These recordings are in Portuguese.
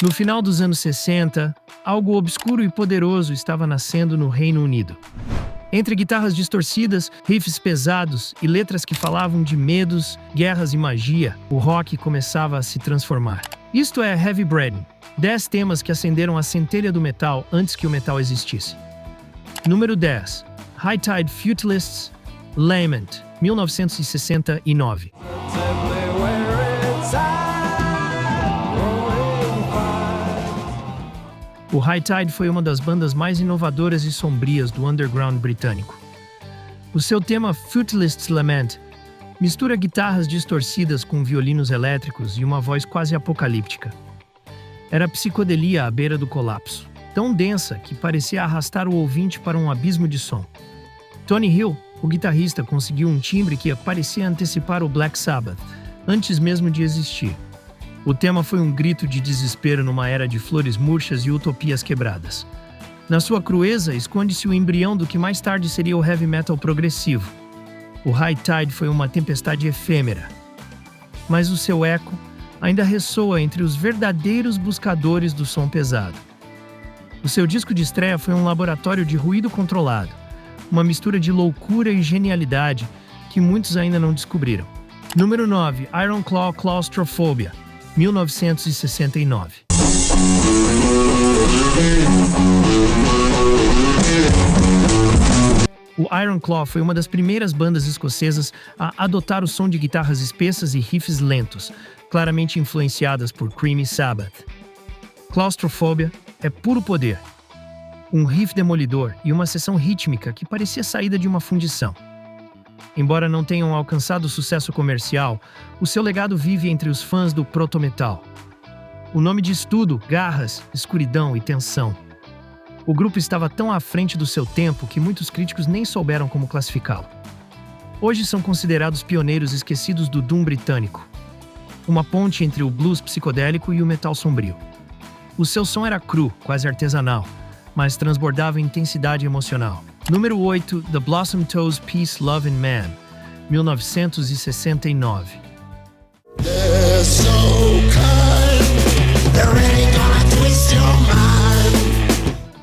No final dos anos 60, algo obscuro e poderoso estava nascendo no Reino Unido. Entre guitarras distorcidas, riffs pesados e letras que falavam de medos, guerras e magia, o rock começava a se transformar. Isto é Heavy Breathing, 10 temas que acenderam a centelha do metal antes que o metal existisse. Número 10. High Tide Futilists, Lament, 1969. O High Tide foi uma das bandas mais inovadoras e sombrias do underground britânico. O seu tema Futilists Lament mistura guitarras distorcidas com violinos elétricos e uma voz quase apocalíptica. Era psicodelia à beira do colapso, tão densa que parecia arrastar o ouvinte para um abismo de som. Tony Hill, o guitarrista, conseguiu um timbre que parecia antecipar o Black Sabbath, antes mesmo de existir. O tema foi um grito de desespero numa era de flores murchas e utopias quebradas. Na sua crueza, esconde-se o embrião do que mais tarde seria o heavy metal progressivo. O High Tide foi uma tempestade efêmera, mas o seu eco ainda ressoa entre os verdadeiros buscadores do som pesado. O seu disco de estreia foi um laboratório de ruído controlado, uma mistura de loucura e genialidade que muitos ainda não descobriram. Número 9. Iron Claw Claustrophobia, 1969. O Iron Claw foi uma das primeiras bandas escocesas a adotar o som de guitarras espessas e riffs lentos, claramente influenciadas por Cream e Sabbath. Claustrophobia é puro poder. Um riff demolidor e uma seção rítmica que parecia saída de uma fundição. Embora não tenham alcançado sucesso comercial, o seu legado vive entre os fãs do proto-metal. O nome diz tudo: garras, escuridão e tensão. O grupo estava tão à frente do seu tempo que muitos críticos nem souberam como classificá-lo. Hoje são considerados pioneiros esquecidos do doom britânico, uma ponte entre o blues psicodélico e o metal sombrio. O seu som era cru, quase artesanal, mas transbordava intensidade emocional. Número 8. The Blossom Toes Peace, Love and Man, 1969.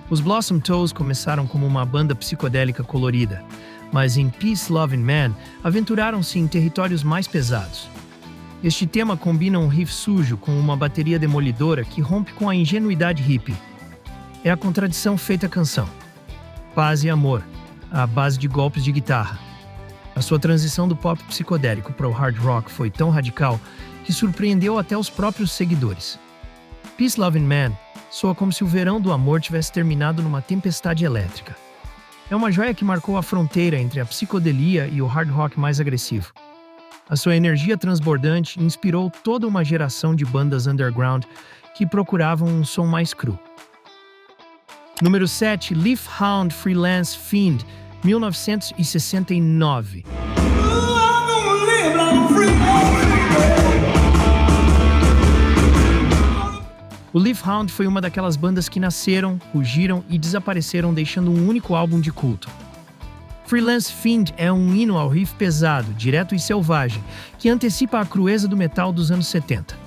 Os Blossom Toes começaram como uma banda psicodélica colorida, mas em Peace, Love and Man aventuraram-se em territórios mais pesados. Este tema combina um riff sujo com uma bateria demolidora que rompe com a ingenuidade hippie. É a contradição feita canção. Paz e amor, à base de golpes de guitarra. A sua transição do pop psicodélico para o hard rock foi tão radical que surpreendeu até os próprios seguidores. Peace, Love and Man soa como se o verão do amor tivesse terminado numa tempestade elétrica. É uma joia que marcou a fronteira entre a psicodelia e o hard rock mais agressivo. A sua energia transbordante inspirou toda uma geração de bandas underground que procuravam um som mais cru. Número 7. Leaf Hound Freelance Fiend, 1969. O Leaf Hound foi uma daquelas bandas que nasceram, rugiram e desapareceram deixando um único álbum de culto. Freelance Fiend é um hino ao riff pesado, direto e selvagem, que antecipa a crueza do metal dos anos 70.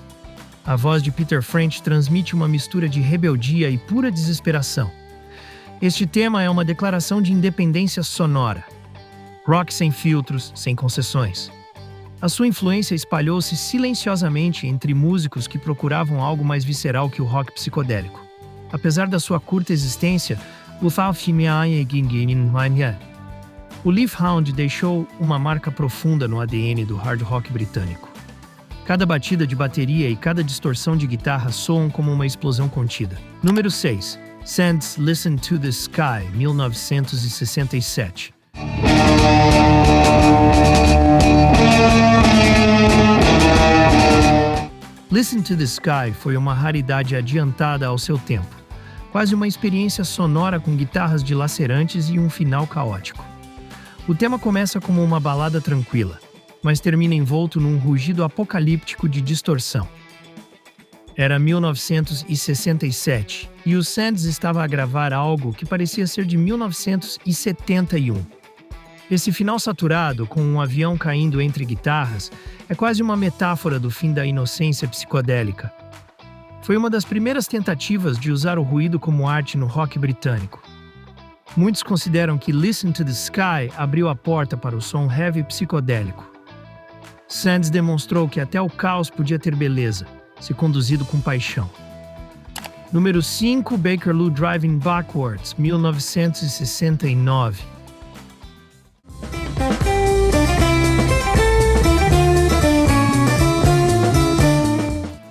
A voz de Peter French transmite uma mistura de rebeldia e pura desesperação. Este tema é uma declaração de independência sonora. Rock sem filtros, sem concessões. A sua influência espalhou-se silenciosamente entre músicos que procuravam algo mais visceral que o rock psicodélico. Apesar da sua curta existência, o Leaf Hound deixou uma marca profunda no ADN do hard rock britânico. Cada batida de bateria e cada distorção de guitarra soam como uma explosão contida. Número 6. Sands Listen to the Sky, 1967. Listen to the Sky foi uma raridade adiantada ao seu tempo, quase uma experiência sonora com guitarras dilacerantes e um final caótico. O tema começa como uma balada tranquila, mas termina envolto num rugido apocalíptico de distorção. Era 1967 e o Sands estava a gravar algo que parecia ser de 1971. Esse final saturado, com um avião caindo entre guitarras, é quase uma metáfora do fim da inocência psicodélica. Foi uma das primeiras tentativas de usar o ruído como arte no rock britânico. Muitos consideram que Listen to the Sky abriu a porta para o som heavy psicodélico. Sands demonstrou que até o caos podia ter beleza, se conduzido com paixão. Número 5, Bakerloo Driving Backwards, 1969.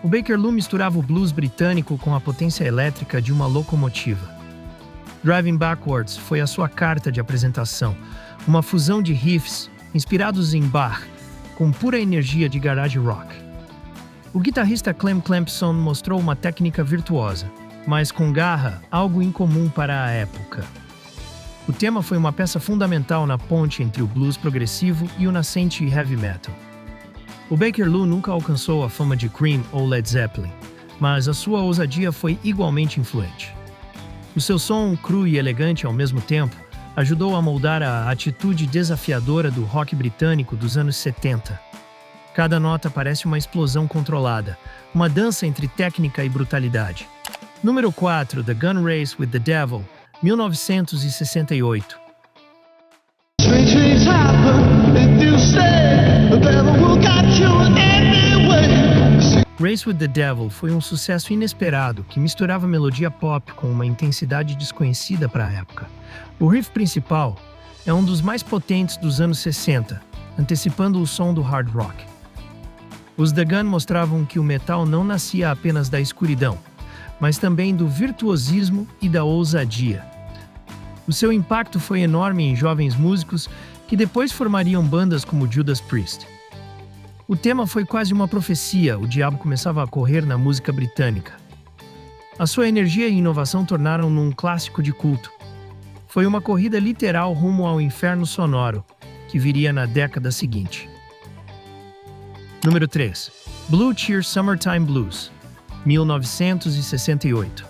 O Bakerloo misturava o blues britânico com a potência elétrica de uma locomotiva. Driving Backwards foi a sua carta de apresentação, uma fusão de riffs inspirados em Bach, com pura energia de garage rock. O guitarrista Clem Clempson mostrou uma técnica virtuosa, mas com garra, algo incomum para a época. O tema foi uma peça fundamental na ponte entre o blues progressivo e o nascente heavy metal. O Bakerloo nunca alcançou a fama de Cream ou Led Zeppelin, mas a sua ousadia foi igualmente influente. O seu som, cru e elegante ao mesmo tempo, ajudou a moldar a atitude desafiadora do rock britânico dos anos 70. Cada nota parece uma explosão controlada, uma dança entre técnica e brutalidade. Número 4, The Gun Race with the Devil, 1968. Race with the Devil foi um sucesso inesperado que misturava melodia pop com uma intensidade desconhecida para a época. O riff principal é um dos mais potentes dos anos 60, antecipando o som do hard rock. Os The Gun mostravam que o metal não nascia apenas da escuridão, mas também do virtuosismo e da ousadia. O seu impacto foi enorme em jovens músicos que depois formariam bandas como Judas Priest. O tema foi quase uma profecia, o diabo começava a correr na música britânica. A sua energia e inovação tornaram-no um clássico de culto. Foi uma corrida literal rumo ao inferno sonoro, que viria na década seguinte. Número 3. Blue Cheer Summertime Blues, 1968.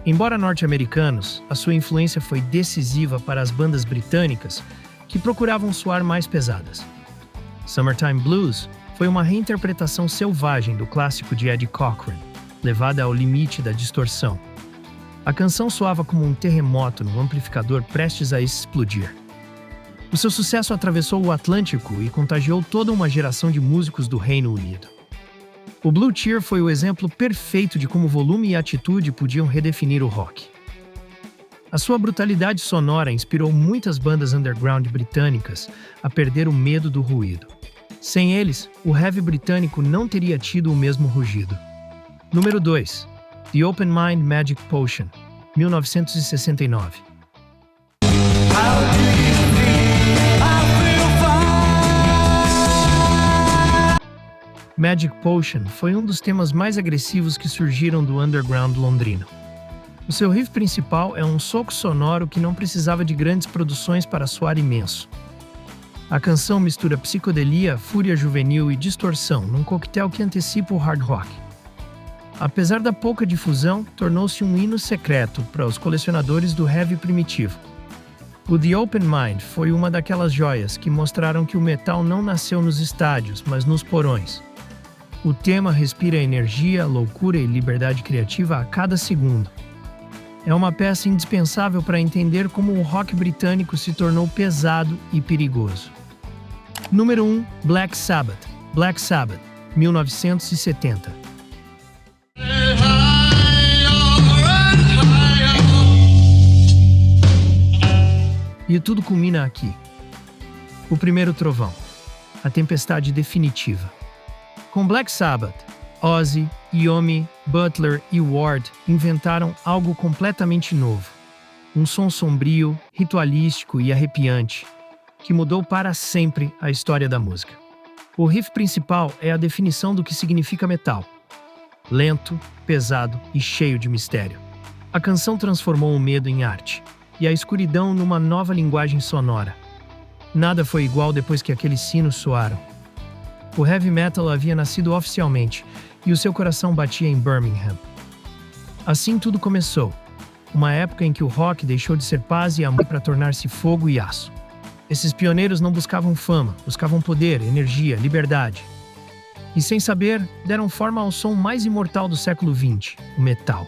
Embora norte-americanos, a sua influência foi decisiva para as bandas britânicas que procuravam soar mais pesadas. Summertime Blues foi uma reinterpretação selvagem do clássico de Eddie Cochran, levada ao limite da distorção. A canção soava como um terremoto no amplificador prestes a explodir. O seu sucesso atravessou o Atlântico e contagiou toda uma geração de músicos do Reino Unido. O Blue Cheer foi o exemplo perfeito de como volume e atitude podiam redefinir o rock. A sua brutalidade sonora inspirou muitas bandas underground britânicas a perder o medo do ruído. Sem eles, o heavy britânico não teria tido o mesmo rugido. Número 2. The Open Mind Magic Potion, 1969. Magic Potion foi um dos temas mais agressivos que surgiram do underground londrino. O seu riff principal é um soco sonoro que não precisava de grandes produções para soar imenso. A canção mistura psicodelia, fúria juvenil e distorção num coquetel que antecipa o hard rock. Apesar da pouca difusão, tornou-se um hino secreto para os colecionadores do heavy primitivo. O The Open Mind foi uma daquelas joias que mostraram que o metal não nasceu nos estádios, mas nos porões. O tema respira energia, loucura e liberdade criativa a cada segundo. É uma peça indispensável para entender como o rock britânico se tornou pesado e perigoso. Número 1. Black Sabbath, 1970. E tudo culmina aqui. O primeiro trovão, a tempestade definitiva. Com Black Sabbath, Ozzy, Iommi, Butler e Ward inventaram algo completamente novo. Um som sombrio, ritualístico e arrepiante, que mudou para sempre a história da música. O riff principal é a definição do que significa metal. Lento, pesado e cheio de mistério. A canção transformou o medo em arte, e a escuridão numa nova linguagem sonora. Nada foi igual depois que aqueles sinos soaram. O heavy metal havia nascido oficialmente, e o seu coração batia em Birmingham. Assim tudo começou, uma época em que o rock deixou de ser paz e amor para tornar-se fogo e aço. Esses pioneiros não buscavam fama, buscavam poder, energia, liberdade. E sem saber, deram forma ao som mais imortal do século XX, o metal.